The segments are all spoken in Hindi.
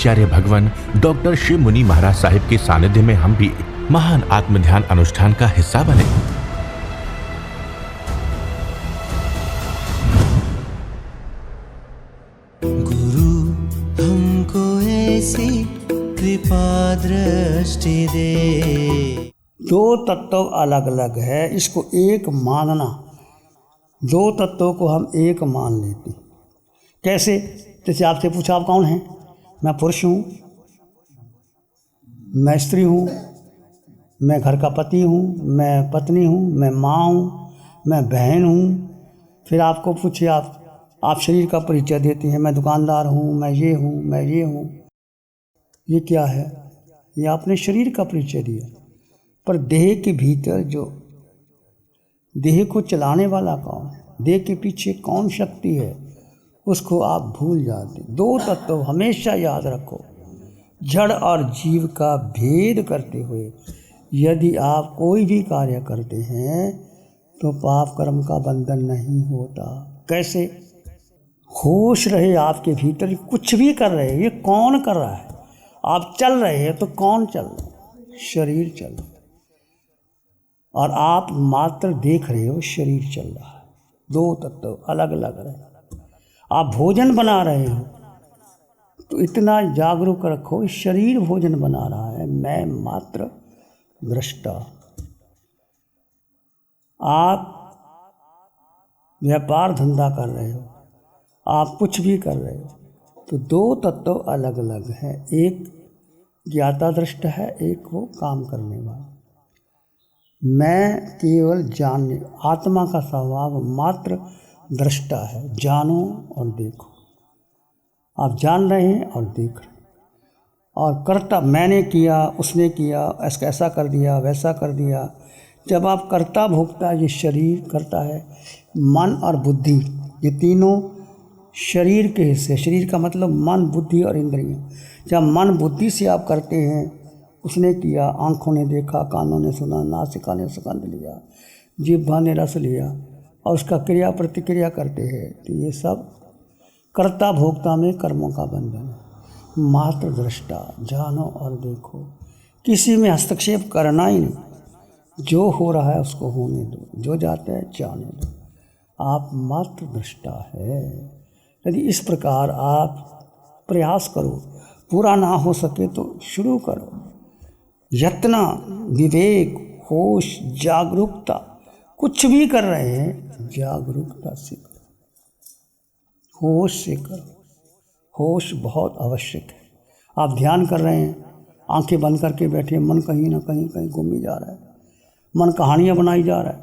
आचार्य भगवान डॉक्टर शिव मुनि महाराज साहिब के सानिध्य में हम भी महान आत्म ध्यान अनुष्ठान का हिस्सा बने। गुरु हमको ऐसी कृपा दृष्टि दे। दो तत्व अलग अलग है, इसको एक मानना। दो तत्वों को हम एक मान लेते हैं। कैसे? जैसे आपसे पूछा आप कौन हैं? मैं पुरुष हूँ, मैं स्त्री हूँ, मैं घर का पति हूँ, मैं पत्नी हूँ, मैं माँ हूँ, मैं बहन हूँ। फिर आपको पूछिए, आप शरीर का परिचय देते हैं, मैं दुकानदार हूँ, मैं ये हूँ, मैं ये हूँ। ये क्या है? ये आपने शरीर का परिचय दिया। पर देह के भीतर जो देह को चलाने वाला कौन है, देह के पीछे कौन शक्ति है, उसको आप भूल जाते। दो तत्व हमेशा याद रखो। जड़ और जीव का भेद करते हुए यदि आप कोई भी कार्य करते हैं तो पाप कर्म का बंधन नहीं होता। कैसे? होश रहे आपके भीतर, कुछ भी कर रहे हैं, ये कौन कर रहा है? आप चल रहे हैं तो कौन चल रहा है? शरीर चल रहा है। और आप मात्र देख रहे हो, शरीर चल रहा है। दो तत्व अलग अलग रहे। आप भोजन बना रहे हो तो इतना जागरूक रखो, शरीर भोजन बना रहा है, मैं मात्र दृष्टा। आप व्यापार धंधा कर रहे हो, आप कुछ भी कर रहे हो, तो दो तत्व अलग अलग है। एक ज्ञाता दृष्टा है, एक वो काम करने वाला। मैं केवल जानने, आत्मा का स्वभाव मात्र दृष्टा है। जानो और देखो। आप जान रहे हैं और देख रहे हैं। और कर्ता, मैंने किया, उसने किया, ऐसा कर दिया, वैसा कर दिया। जब आप कर्ता भोगता, ये शरीर करता है, मन और बुद्धि, ये तीनों शरीर के हिस्से। शरीर का मतलब मन, बुद्धि और इंद्रियां। जब मन बुद्धि से आप करते हैं, उसने किया, आँखों ने देखा, कानों ने सुना, नासिका ने सुगंध लिया, जिह्वा ने रस लिया, और उसका क्रिया प्रतिक्रिया करते हैं, तो ये सब कर्ता भोक्ता में कर्मों का बंधन है। मात्र दृष्टा, जानो और देखो। किसी में हस्तक्षेप करना ही नहीं। जो हो रहा है उसको होने दो, जो जाता है जाने दो। आप मात्र दृष्टा है। यदि इस प्रकार आप प्रयास करो, पूरा ना हो सके तो शुरू करो। यत्न, विवेक, होश, जागरूकता, कुछ भी कर रहे हैं जागरूकता से करो, होश से करो। होश बहुत आवश्यक है। आप ध्यान कर रहे हैं, आंखें बंद करके बैठे, मन कहीं ना कहीं घूमी जा रहा है, मन कहानियाँ बनाई जा रहा है,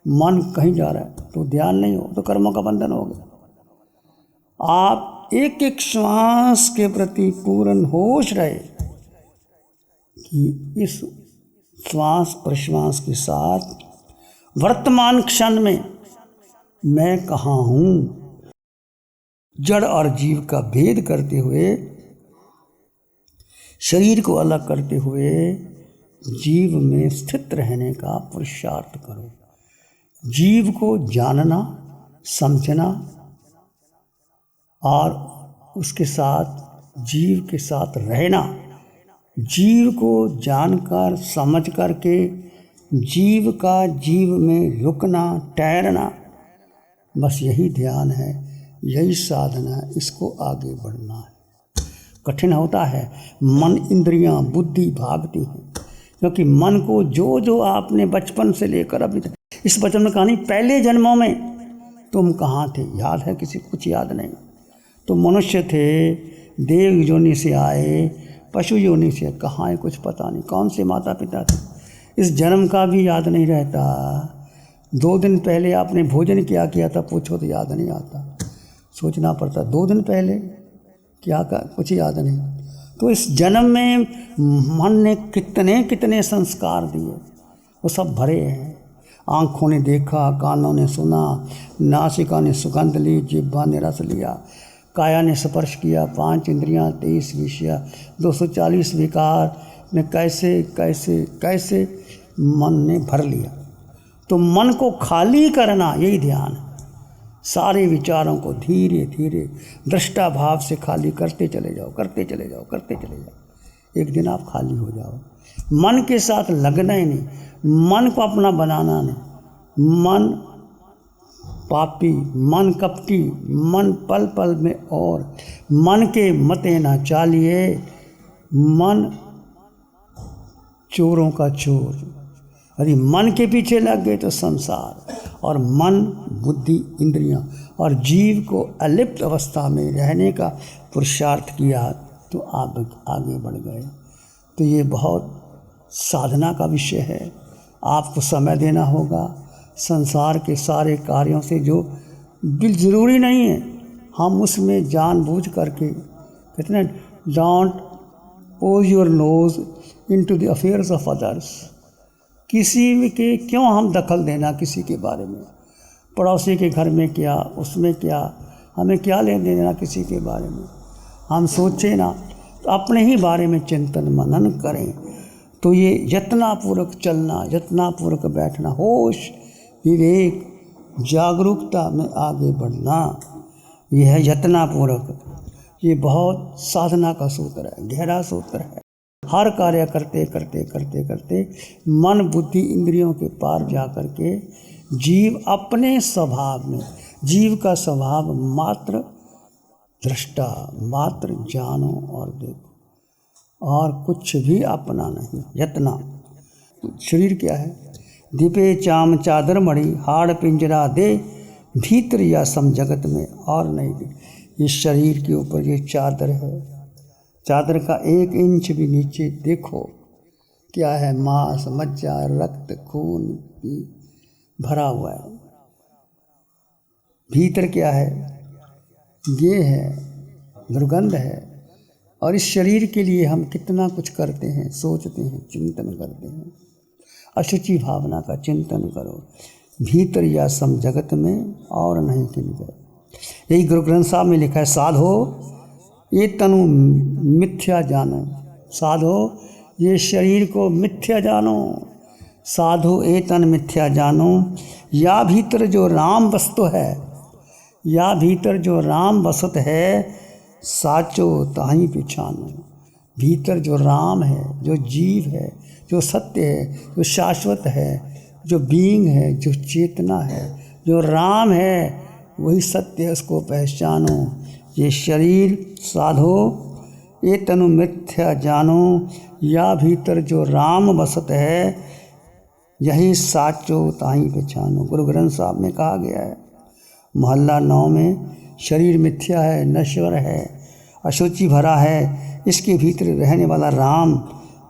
मन कहीं जा रहा है, तो ध्यान नहीं हो तो कर्मों का बंधन हो गया। आप एक एक श्वास के प्रति पूर्ण होश रहे कि इस श्वास प्रश्वास के साथ वर्तमान क्षण में मैं कहाँ हूँ। जड़ और जीव का भेद करते हुए, शरीर को अलग करते हुए जीव में स्थित रहने का पुरुषार्थ करो। जीव को जानना, समझना और उसके साथ, जीव के साथ रहना। जीव को जानकर समझ करके जीव का जीव में रुकना, ठहरना, बस यही ध्यान है, यही साधना है। इसको आगे बढ़ना है। कठिन होता है, मन, इंद्रियां, बुद्धि भागती हैं, क्योंकि मन को जो जो आपने बचपन से लेकर अभी तक, इस बचपन में कहानी, पहले जन्मों में तुम कहाँ थे, याद है? किसी को कुछ याद नहीं। तुम मनुष्य थे, देव योनि से आए, पशु योनि से, कहाँ है कुछ पता नहीं, कौन से माता पिता थे, इस जन्म का भी याद नहीं रहता। 2 दिन पहले आपने भोजन क्या किया था, पूछो तो याद नहीं आता, सोचना पड़ता। 2 दिन पहले क्या का कुछ याद नहीं। तो इस जन्म में मन ने कितने कितने संस्कार दिए, वो सब भरे हैं। आँखों ने देखा, कानों ने सुना, नासिका ने सुगंध ली, जिह्वा ने रस लिया, काया ने स्पर्श किया, 5 इंद्रियां, 23 विषय, 240 विकार में कैसे कैसे कैसे मन ने भर लिया। तो मन को खाली करना, यही ध्यान है। सारे विचारों को धीरे धीरे दृष्टा भाव से खाली करते चले जाओ, करते चले जाओ, करते चले जाओ। एक दिन आप खाली हो जाओ। मन के साथ लगना ही नहीं, मन को अपना बनाना नहीं। मन पापी, मन कपटी, मन पल पल में और मन के मते ना चालिए, मन चोरों का चोर। यदि मन के पीछे लग गए तो संसार, और मन, बुद्धि, इंद्रियां और जीव को अलिप्त अवस्था में रहने का पुरुषार्थ किया तो आप आगे बढ़ गए। तो ये बहुत साधना का विषय है। आपको समय देना होगा। संसार के सारे कार्यों से जो बिल ज़रूरी नहीं है, हम उसमें जानबूझ करके कहते हैं don't pose your nose into the affairs of others. किसी के क्यों हम दखल देना किसी के बारे में, पड़ोसी के घर में क्या, उसमें क्या, हमें क्या लेन देना किसी के बारे में। हम सोचें ना, तो अपने ही बारे में चिंतन मनन करें। तो ये यत्नापूर्वक चलना, यत्नापूर्वक बैठना, होश, विवेक, जागरूकता में आगे बढ़ना, यह है यत्नापूर्वक। ये बहुत साधना का सूत्र है, गहरा सूत्र है। हर कार्य करते करते करते करते मन, बुद्धि, इंद्रियों के पार जा कर के जीव अपने स्वभाव में, जीव का स्वभाव मात्र दृष्टा, मात्र जानो और देखो, और कुछ भी अपना नहीं। यत्ना शरीर क्या है? दीपे चाम चादर मणि, हाड़ पिंजरा दे, भीतर या सम जगत में और नहीं दे। इस शरीर के ऊपर ये चादर है, चादर का 1 इंच भी नीचे देखो क्या है? मांस, मज्जा, रक्त, खून की भरा हुआ है। भीतर क्या है? ये है, दुर्गंध है। और इस शरीर के लिए हम कितना कुछ करते हैं, सोचते हैं, चिंतन करते हैं। अशुचि भावना का चिंतन करो। भीतर या सम जगत में और नहीं किंकर। यही गुरु ग्रंथ साहब में लिखा है, साधो ये तनु मिथ्या जानो। साधो ये शरीर को मिथ्या जानो। साधो ये तन मिथ्या जानो। या भीतर जो राम वस्तु है, या भीतर जो राम वसत है, साचो ताही पिछानो। भीतर जो राम है, जो जीव है, जो सत्य है, जो शाश्वत है, जो बीइंग है, जो चेतना है, जो राम है, वही सत्य है, उसको पहचानो। ये शरीर साधो ये तनु मिथ्या जानो। या भीतर जो राम बसत है, यही साचो ताही पहचानो। गुरु ग्रंथ साहब में कहा गया है, मोहल्ला 9 में, शरीर मिथ्या है, नश्वर है, अशुचि भरा है, इसके भीतर रहने वाला राम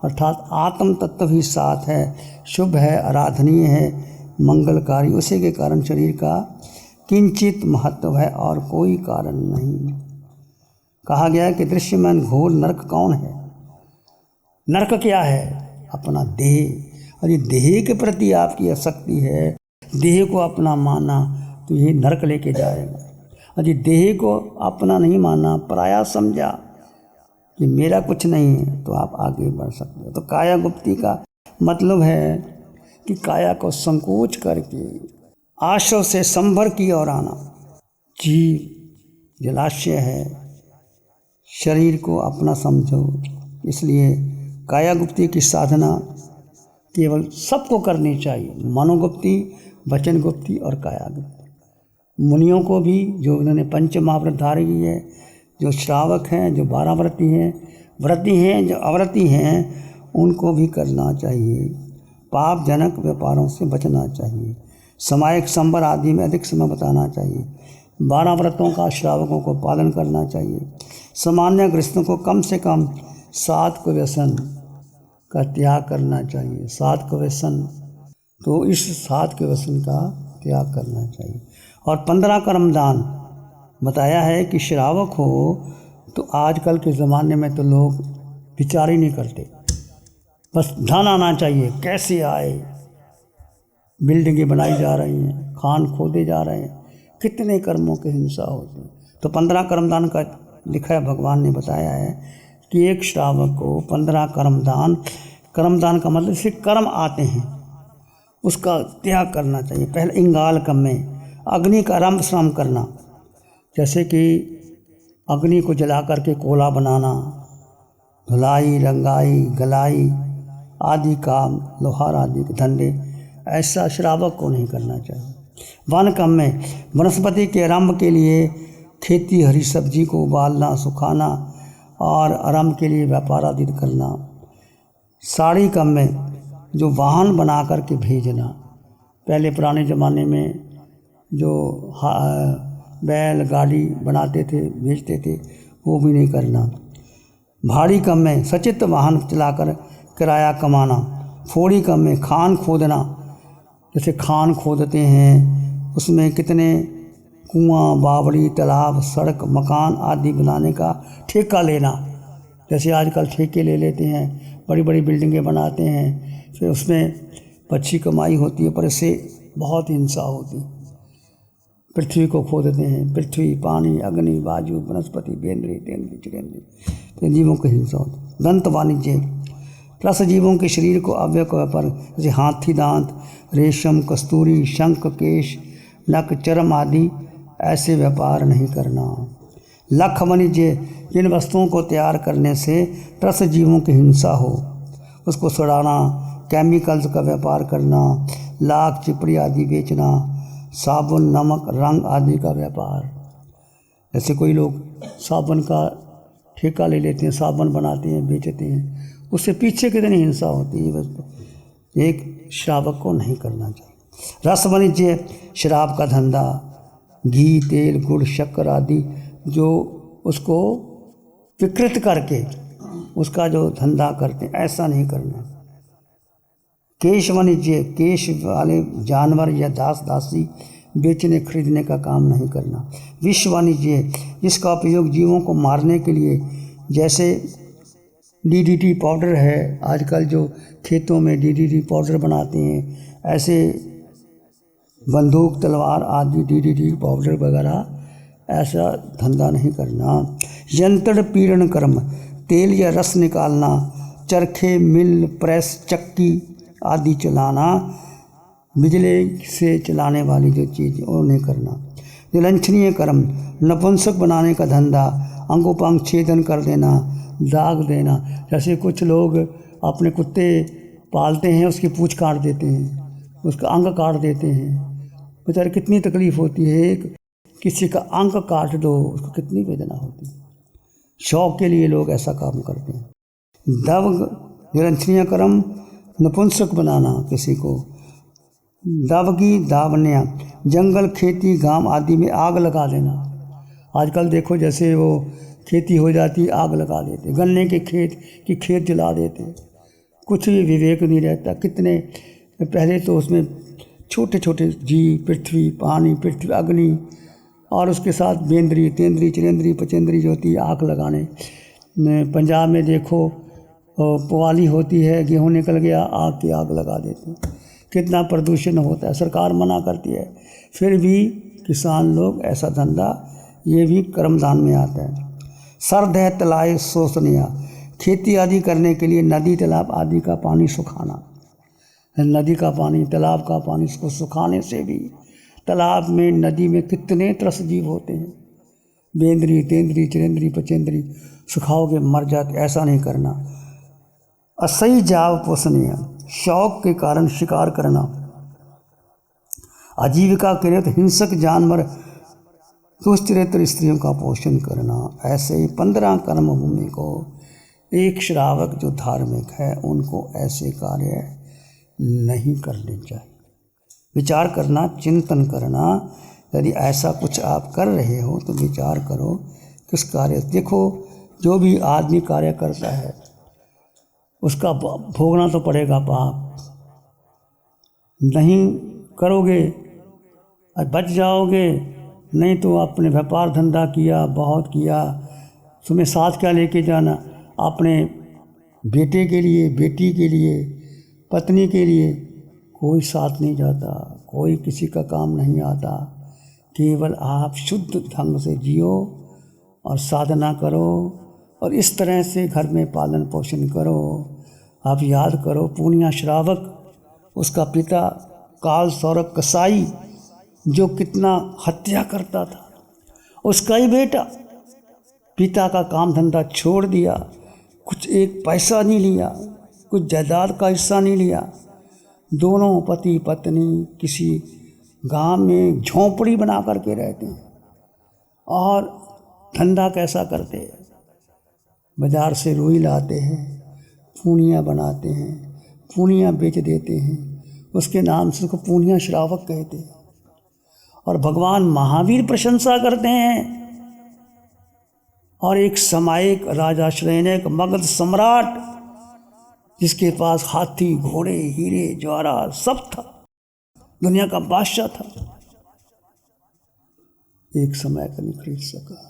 अर्थात आत्म तत्व ही साथ है, शुभ है, आराधनीय है, मंगलकारी। उसी के कारण शरीर का किंचित महत्व है और कोई कारण नहीं। कहा गया है कि दृश्यमान घोर नरक कौन है? नरक क्या है? अपना देह। यदि देह के प्रति आपकी आसक्ति है, देह को अपना माना, तो ये नरक लेके जाएगा। यदि देह को अपना नहीं माना, पराया समझा कि मेरा कुछ नहीं है, तो आप आगे बढ़ सकते हो। तो काया गुप्ती का मतलब है कि काया को संकोच करके आश्रव से संभर की ओर आना। जीव जलाशय है, शरीर को अपना समझो। इसलिए काया गुप्ती की साधना केवल सबको करनी चाहिए, मनोगुप्ती, वचन गुप्ती और काया गुप्ती। मुनियों को भी, जो उन्होंने पंच महाव्रत धारी की है, जो श्रावक हैं, जो 12 व्रती हैं, व्रती हैं, जो अव्रती हैं, उनको भी करना चाहिए। पाप जनक व्यापारों से बचना चाहिए। सामायिक संबर आदि में अधिक समय बताना चाहिए। 12 व्रतों का श्रावकों को पालन करना चाहिए। सामान्य गृहस्थों को कम से कम 7 व्यसन का त्याग करना चाहिए। 7 व्यसन, तो इस 7 व्यसन का त्याग करना चाहिए। और 15 कर्मदान बताया है कि श्रावक हो तो आजकल के ज़माने में तो लोग विचार ही नहीं करते, बस धन आना चाहिए, कैसे आए। बिल्डिंगें बनाई जा रही हैं, खान खोदे जा रहे हैं, कितने कर्मों की हिंसा होती है। तो 15 कर्मदान का लिखा है, भगवान ने बताया है कि एक श्रावक को 15 कर्मदान, कर्मदान का मतलब से कर्म आते हैं, उसका त्याग करना चाहिए। पहले इंगाल कम में अग्नि का आरंभ श्रम करना, जैसे कि अग्नि को जला करके कोला बनाना, धुलाई, रंगाई, गलाई आदि काम, लोहार आदि के धंधे, ऐसा श्रावक को नहीं करना चाहिए। वन कर्म में वनस्पति के आरंभ के लिए खेती, हरी सब्जी को उबालना, सुखाना और आरंभ के लिए व्यापार आदि करना। साड़ी कर्म में जो वाहन बना करके भेजना, पहले पुराने ज़माने में जो बैल गाड़ी बनाते थे भेजते थे, वो भी नहीं करना। भाड़ी कर्म में सचित वाहन चलाकर किराया कमाना। फोड़ी कर्म में खान खोदना, जैसे खान खोदते हैं उसमें कितने कुआं, बावड़ी, तालाब, सड़क, मकान आदि बनाने का ठेका लेना। जैसे आजकल ठेके ले लेते हैं, बड़ी बड़ी बिल्डिंगें बनाते हैं, फिर उसमें अच्छी कमाई होती है पर इससे बहुत हिंसा होती। पृथ्वी को खोदते हैं, पृथ्वी, पानी, अग्नि, वायु, वनस्पति, बेंद्री, तेंद्री, चिरेंद्री, जीवों की हिंसा होती। दंत वाणिज्य प्लस जीवों के शरीर को अवयव का व्यापार, जैसे हाथी दांत, रेशम, कस्तूरी, शंख, केश, नख, चर्म आदि ऐसे व्यापार नहीं करना। लख वाणिज्य जिन वस्तुओं को तैयार करने से त्रस जीवों की हिंसा हो, उसको सड़ाना, केमिकल्स का व्यापार करना, लाख, चिपड़ी आदि बेचना, साबुन, नमक, रंग आदि का व्यापार। जैसे कोई लोग साबुन का ठेका ले लेते हैं, साबुन बनाते हैं, बेचते हैं, उससे पीछे कितनी हिंसा होती है, बस एक श्रावक को नहीं करना चाहिए। रस वाणिज्य शराब का धंधा, घी, तेल, गुड़, शक्कर आदि जो उसको विकृत करके उसका जो धंधा करते हैं, ऐसा नहीं करना। केश वाणिज्य केश वाले जानवर या दास दासी बेचने खरीदने का काम नहीं करना। विष वाणिज्य जिसका उपयोग जीवों को मारने के लिए, जैसे DDT पाउडर है, आजकल जो खेतों में DDT पाउडर बनाते हैं, ऐसे बंदूक, तलवार आदि DDT पाउडर वगैरह ऐसा धंधा नहीं करना। यंत्र पीड़न कर्म तेल या रस निकालना, चरखे, मिल, प्रेस, चक्की आदि चलाना, बिजली से चलाने वाली जो चीज़ वो नहीं करना। निलंछनीय कर्म नपुंसक बनाने का धंधा, अंगोपांग छेदन कर देना, दाग देना। जैसे कुछ लोग अपने कुत्ते पालते हैं, उसकी पूँछ काट देते हैं, उसका अंग काट देते हैं, बेचारे कितनी तकलीफ़ होती है। किसी का अंग काट दो, उसको कितनी वेदना होती है। शौक के लिए लोग ऐसा काम करते हैं। दव निरंजनीय कर्म नपुंसक बनाना किसी को। दावगी दावन्या जंगल, खेती, गांव आदि में आग लगा देना। आजकल देखो जैसे वो खेती हो जाती, आग लगा देते, गन्ने के खेत जला देते, कुछ भी विवेक नहीं रहता। कितने पहले तो उसमें छोटे छोटे जीव, पृथ्वी, पानी, पृथ्वी, अग्नि और उसके साथ बेंद्री, तेंद्री, चिरेंद्री, पचेंद्री जो होती है आग लगाने। पंजाब में देखो पुवाली होती है, गेहूँ निकल गया, आग लगा देते हैं। कितना प्रदूषण होता है, सरकार मना करती है, फिर भी किसान लोग ऐसा धंधा, ये भी कर्मदान में आता है। सर्द है तलाए शोषनिया खेती आदि करने के लिए नदी, तालाब आदि का पानी सुखाना। नदी का पानी, तालाब का पानी, इसको सुखाने से भी तालाब में, नदी में कितने त्रस जीव होते हैं, बेंद्री, तेंद्री, चिरेंद्री, पचेंद्री, सुखाओगे मर जाते, ऐसा नहीं करना। असही जाव पोषणीय शौक के कारण शिकार करना, आजीविका के लिए तो हिंसक जानवर, दुष्चरित्र स्त्रियों का पोषण करना। ऐसे ही 15 कर्म भूमि को एक श्रावक जो धार्मिक है उनको ऐसे कार्य नहीं करने चाहिए। विचार करना, चिंतन करना, यदि ऐसा कुछ आप कर रहे हो तो विचार करो किस कार्य। देखो जो भी आदमी कार्य करता है उसका भोगना तो पड़ेगा पाप। नहीं करोगे और बच जाओगे, नहीं तो अपने व्यापार धंधा किया, बहुत किया, तुम्हें साथ क्या लेके जाना, अपने बेटे के लिए, बेटी के लिए, पत्नी के लिए कोई साथ नहीं जाता, कोई किसी का काम नहीं आता। केवल आप शुद्ध ढंग से जियो और साधना करो और इस तरह से घर में पालन पोषण करो। आप याद करो पूर्णिया श्रावक, उसका पिता काल सौरभ कसाई जो कितना हत्या करता था, उसका ही बेटा पिता का काम धंधा छोड़ दिया, कुछ एक पैसा नहीं लिया, कुछ जायदाद का हिस्सा नहीं लिया। दोनों पति पत्नी किसी गांव में झोंपड़ी बना करके रहते हैं और धंधा कैसा करते हैं, बाज़ार से रुई लाते हैं, पूनियाँ बनाते हैं, पूनियाँ बेच देते हैं, उसके नाम से उसको पूनियाँ श्रावक कहते हैं। और भगवान महावीर प्रशंसा करते हैं। और एक समायिक राजा श्रेणिक मगध सम्राट जिसके पास हाथी घोड़े हीरे जवाहरात सब था, दुनिया का बादशाह था, एक समय का नहीं खरीद सका।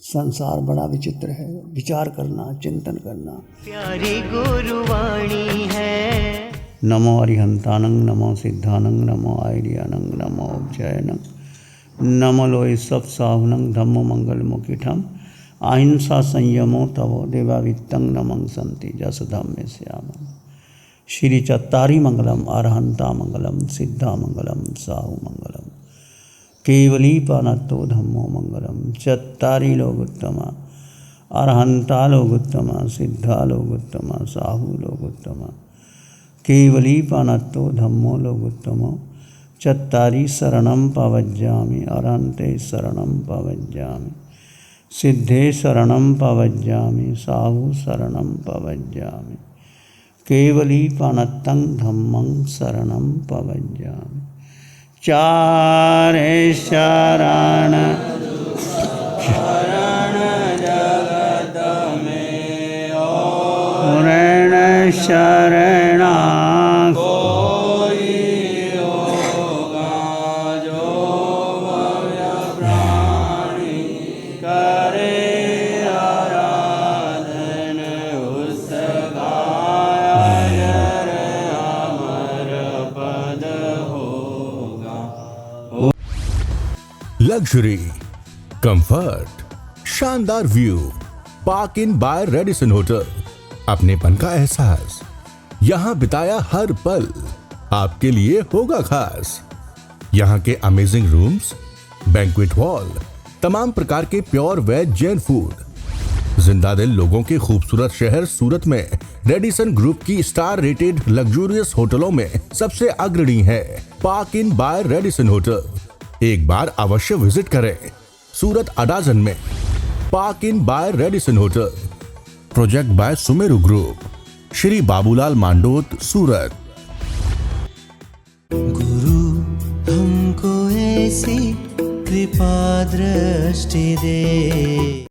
संसार बड़ा विचित्र है, विचार करना, चिंतन करना। प्यारी गुरुवाणी है। नमो अरिहंतानंग, नमो सिद्धानंग, नमो आयर्यानंग, नमो उपजयनंग, नमो लोय सब साहुनंग, धम्मो मंगल मुखिठम, अहिंसा संयमो तवो देवावित्तं नमं संति जस धम्मे श्यामम्। श्री चत्तारी मंगलम, अरहंता मंगलम, सिद्धा मंगलम, साहु मंगलम, केवली पानत्तो धम्मो मंगलम। चत्तारी लोग उत्तमा, अरहंता लोग उत्तमा, सिद्धा लोग उत्तमा, साहु लोग उत्तमा, केवली पानत्तो धम्मो लोग उत्तमो। चत्तारी शरणं पवज्जामि, अरहन्ते शरणं पवज्जामि, सिद्धे शरणं पवज्जामि, साहु शरणं पवज्जामि, केवली पानत्तं धम्मं शरणं पवज्जामि। चारे शरण जगत में शरणा लग्जरी, कंफर्ट, शानदार view, park Inn by Radisson hotel. अपनेपन का एहसास, यहाँ बिताया हर पल आपके लिए होगा खास। यहाँ के अमेजिंग रूम्स, बैंक्वेट हॉल, तमाम प्रकार के प्योर वेज जैन फूड। जिंदा दिल लोगों के खूबसूरत शहर सूरत में रेडिसन ग्रुप की स्टार रेटेड लग्जूरियस होटलों में सबसे अग्रणी है Park Inn by Radisson hotel. एक बार अवश्य विजिट करें। सूरत अडाजन में Park Inn by Radisson hotel, project by Sumeru group, Shri Babulal Mandot, Surat. गुरु हमको ऐसी कृपा दृष्टि दे।